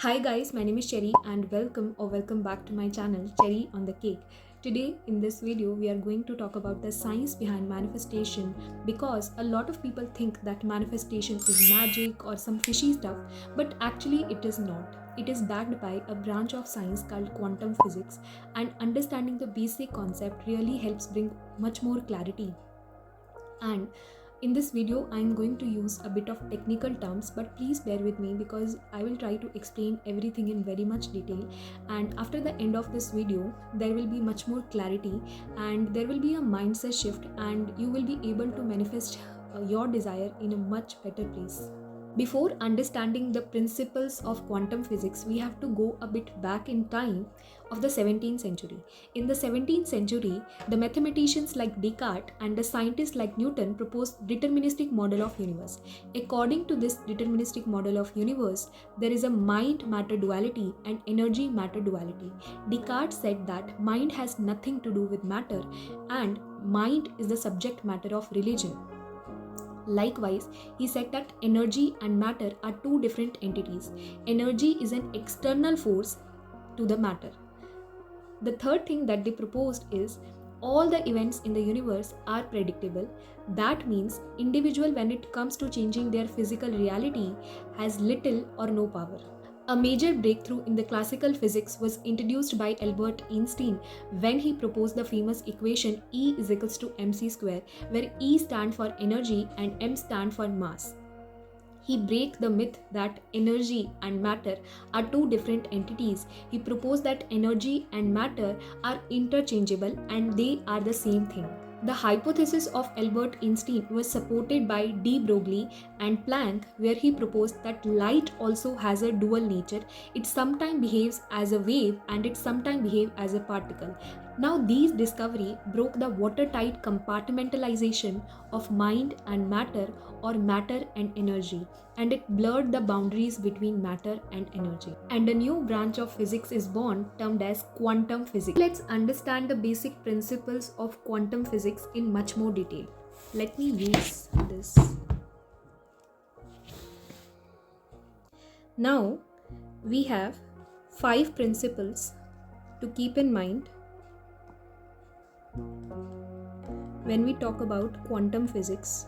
Hi guys, my name is Cherry and welcome back to my channel Cherry on the Cake. Today in this video we are going to talk about the science behind manifestation because a lot of people think that manifestation is magic or some fishy stuff, but actually it is not. It is backed by a branch of science called quantum physics, and understanding the basic concept really helps bring much more clarity. And in this video I'm going to use a bit of technical terms, but please bear with me because I will try to explain everything in very much detail, and after the end of this video there will be much more clarity and there will be a mindset shift and you will be able to manifest your desire in a much better place. Before understanding the principles of quantum physics, we have to go a bit back in time of the 17th century. In the 17th century, the mathematicians like Descartes and the scientists like Newton proposed deterministic model of universe. According to this deterministic model of universe, there is a mind-matter duality and energy-matter duality. Descartes said that mind has nothing to do with matter and mind is the subject matter of religion. Likewise, he said that energy and matter are two different entities. Energy is an external force to the matter. The third thing that they proposed is all the events in the universe are predictable. That means individual when it comes to changing their physical reality has little or no power. A major breakthrough in the classical physics was introduced by Albert Einstein when he proposed the famous equation E is equals to mc square, where E stand for energy and m stand for mass. He broke the myth that energy and matter are two different entities. He proposed that energy and matter are interchangeable and they are the same thing. The hypothesis of Albert Einstein was supported by de Broglie and Planck, where he proposed that light also has a dual nature. It sometimes behaves as a wave and it sometimes behaves as a particle. Now these discovery broke the watertight compartmentalization of mind and matter or matter and energy, and it blurred the boundaries between matter and energy. And a new branch of physics is born termed as quantum physics. Let's understand the basic principles of quantum physics in much more detail. Let me use this. Now we have 5 principles to keep in mind when we talk about quantum physics.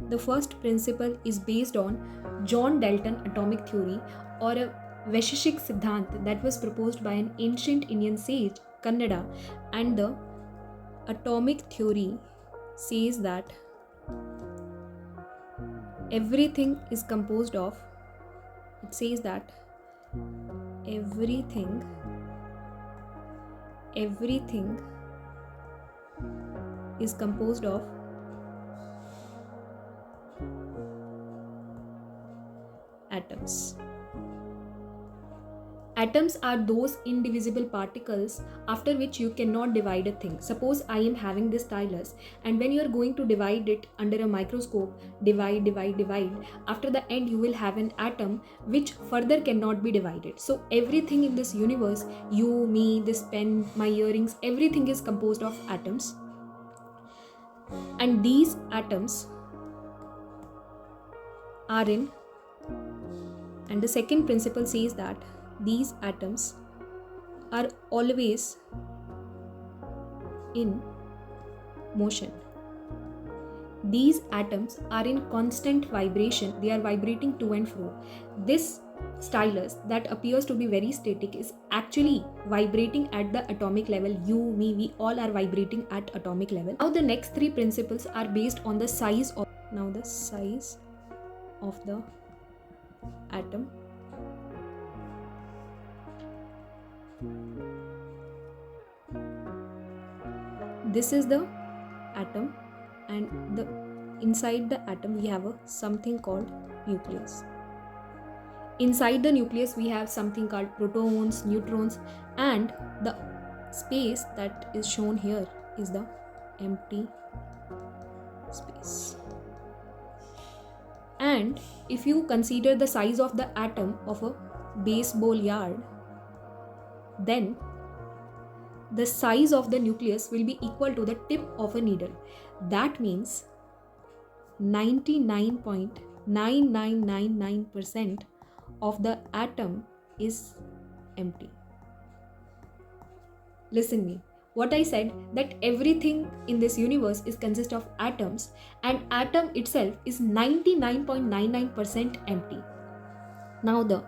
The first principle is based on John Dalton atomic theory, or a Vaisheshik Siddhant that was proposed by an ancient Indian sage, Kannada, and the atomic theory says that everything is composed of, it says that everything is composed of atoms. Atoms are those indivisible particles after which you cannot divide a thing. Suppose I am having this stylus, and when you are going to divide it under a microscope, divide, after the end you will have an atom which further cannot be divided. So everything in this universe, you, me, this pen, my earrings, everything is composed of atoms. And these atoms are in, and the second principle says that these atoms are always in motion. These atoms are in constant vibration. They are vibrating to and fro. This stylus that appears to be very static is actually vibrating at the atomic level. You, me, we all are vibrating at atomic level. Now the next 3 principles are based on the size of the atom. This is the atom, and inside the atom we have something called nucleus. Inside the nucleus we have something called protons, neutrons, and the space that is shown here is the empty space. And if you consider the size of the atom of a baseball yard, then the size of the nucleus will be equal to the tip of a needle. That means 99.9999% of the atom is empty. Listen me. What I said, that everything in this universe is consist of atoms, and atom itself is 99.99% empty. Now the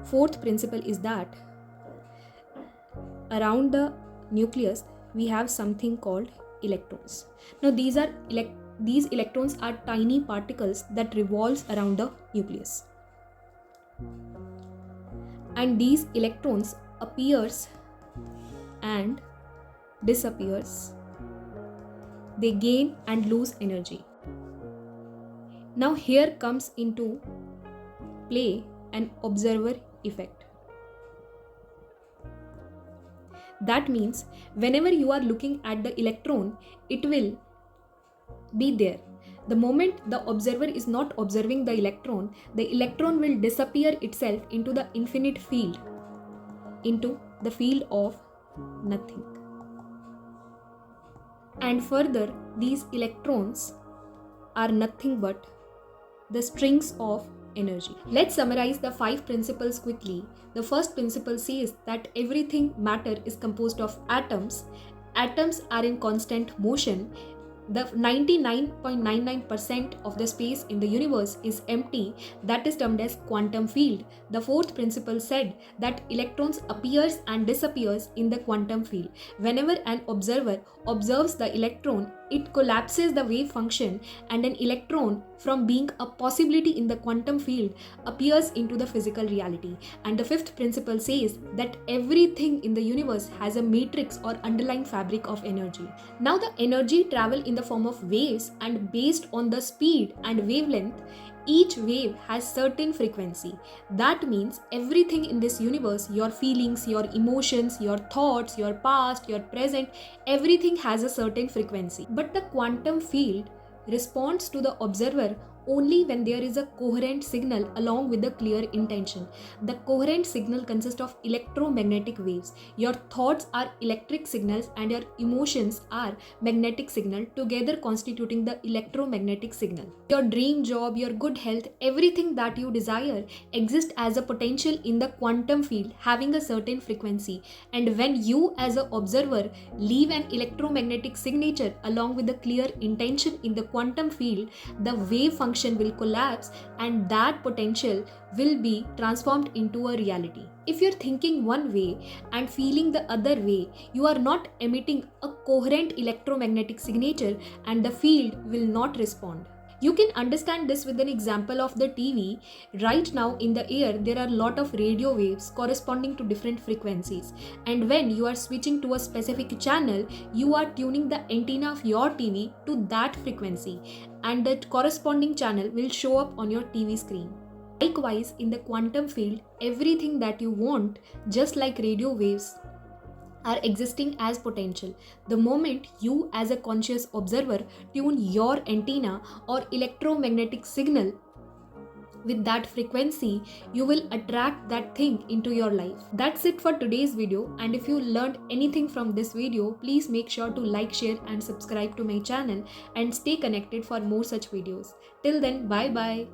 fourth principle is that around the nucleus we have something called electrons. Now these electrons are tiny particles that revolves around the nucleus, and these electrons appears and disappears. They gain and lose energy. Now here comes into play an observer effect. That means whenever you are looking at the electron, it will be there. The moment the observer is not observing the electron will disappear itself into the infinite field, into the field of nothing. And further, these electrons are nothing but the strings of energy. Let's summarize the 5 principles quickly. The first principle says that everything matter is composed of atoms. Atoms are in constant motion. The 99.99% of the space in the universe is empty. That is termed as quantum field. The fourth principle said that electrons appears and disappears in the quantum field. Whenever an observer observes the electron, it collapses the wave function, and an electron, from being a possibility in the quantum field, appears into the physical reality. And the fifth principle says that everything in the universe has a matrix or underlying fabric of energy. Now the energy travel in the form of waves, and based on the speed and wavelength, each wave has certain frequency. That means everything in this universe, your feelings, your emotions, your thoughts, your past, your present, everything has a certain frequency. But the quantum field responds to the observer only when there is a coherent signal along with a clear intention. The coherent signal consists of electromagnetic waves. Your thoughts are electric signals and your emotions are magnetic signal, together constituting the electromagnetic signal. Your dream job, your good health, everything that you desire exists as a potential in the quantum field having a certain frequency. And when you as an observer leave an electromagnetic signature along with a clear intention in the quantum field, the wave function will collapse and that potential will be transformed into a reality. If you're thinking one way and feeling the other way, you are not emitting a coherent electromagnetic signature and the field will not respond. You can understand this with an example of the TV. Right now in the air, there are a lot of radio waves corresponding to different frequencies. And when you are switching to a specific channel, you are tuning the antenna of your TV to that frequency, and that corresponding channel will show up on your TV screen. Likewise, in the quantum field, everything that you want, just like radio waves, are existing as potential. The moment you as a conscious observer tune your antenna or electromagnetic signal with that frequency, you will attract that thing into your life. That's it for today's video, and if you learned anything from this video, please make sure to like, share and subscribe to my channel and stay connected for more such videos. Till then, bye bye.